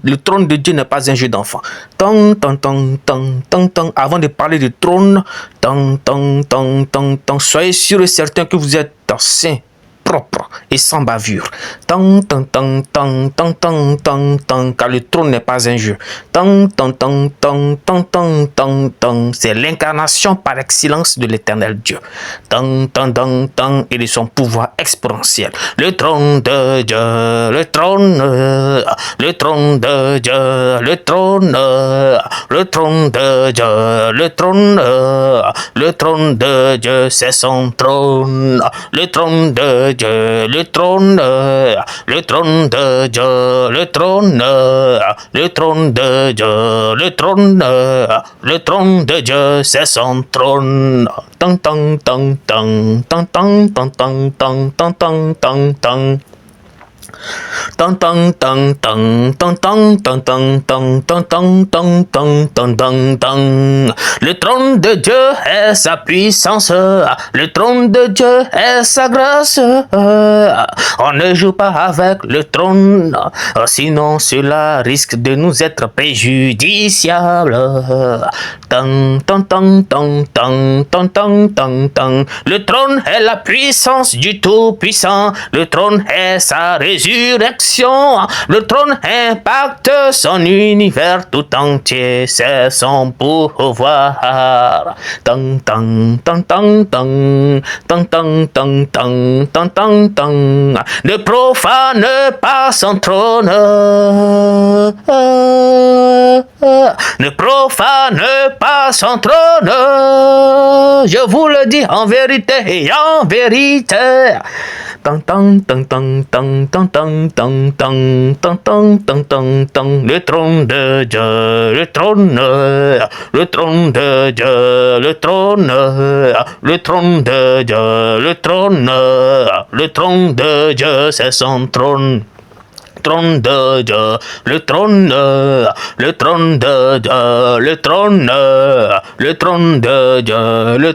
Le trône de Dieu n'est pas un jeu d'enfant. Avant de parler du trône, soyez sûr et certain que vous êtes saint, propre et sans bavure. Car le trône n'est pas un jeu. C'est l'incarnation par excellence de l'éternel Dieu. Et de son pouvoir exponentiel. Le trône de Dieu, le trône de Dieu, le trône de Dieu, le trône de Dieu, c'est son trône. Le trône de Dieu, le trône de Dieu, le trône de Dieu, le trône de Dieu, c'est son trône. Le trône de Dieu est sa puissance, le trône de Dieu est sa grâce. On ne joue pas avec le trône, sinon cela risque de nous être préjudiciable. Le trône est la puissance du Tout-Puissant, le trône est sa résurrection, le trône impacte son univers tout entier, c'est son pouvoir. Ne profane pas son trône, ne profane pas son trône, je vous le dis en vérité et en vérité. Le trône de Dieu, le trône de Dieu, le trône de Dieu, le trône de Dieu, c'est son trône. Trône de Dieu, le trône de Dieu, le trône de Dieu, le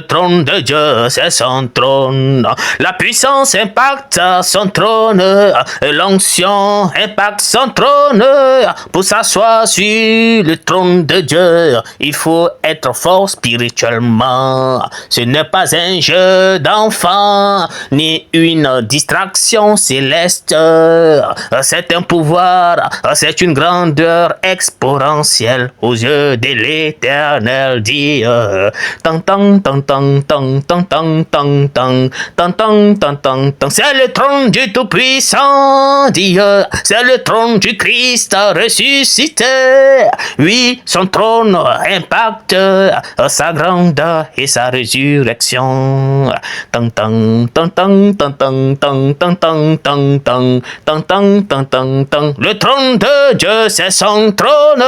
trône de Dieu, c'est son trône. La puissance impacte son trône, et l'onction impacte son trône. Pour s'asseoir sur le trône de Dieu, il faut être fort spirituellement. Ce n'est pas un jeu d'enfant, ni une distraction céleste. C'est un pouvoir, c'est une grandeur exponentielle aux yeux de l'éternel Dieu. C'est le trône du Tout-Puissant Dieu, c'est le trône du Christ ressuscité. Oui, son trône impacte sa grandeur et sa résurrection. Le trône de Dieu, c'est son trône.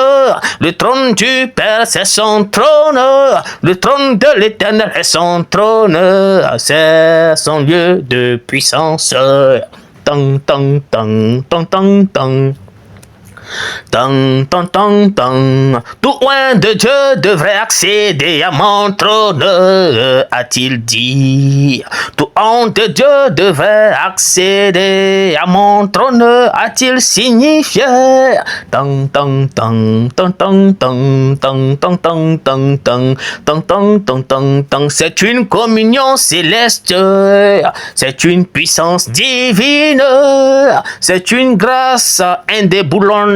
Le trône du Père, c'est son trône. Le trône de l'Éternel est son trône. C'est son lieu de puissance. Tout loin de Dieu devrait accéder à mon trône, a-t-il dit. Tout loin de Dieu devrait accéder à mon trône, a-t-il signifié. C'est une communion céleste, c'est une puissance divine, c'est une grâce indéboulonnable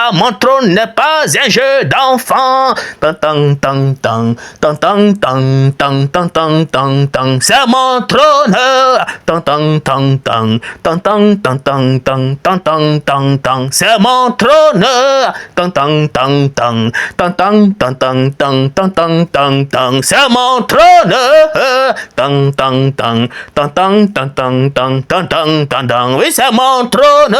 mon trône n'est pas un jeu d'enfant. Tang tang tang tang tang tang tang tang tang tang tang tang. C'est mon trône. Tang tang tang tang tang tang tang tang tang tang tang tang tang. C'est mon trône. Tang tang tang tang tang tang tang tang tang tang tang tang tang. C'est mon trône. Tang tang tang tang tang tang tang tang tang tang tang. Oui, c'est mon trône.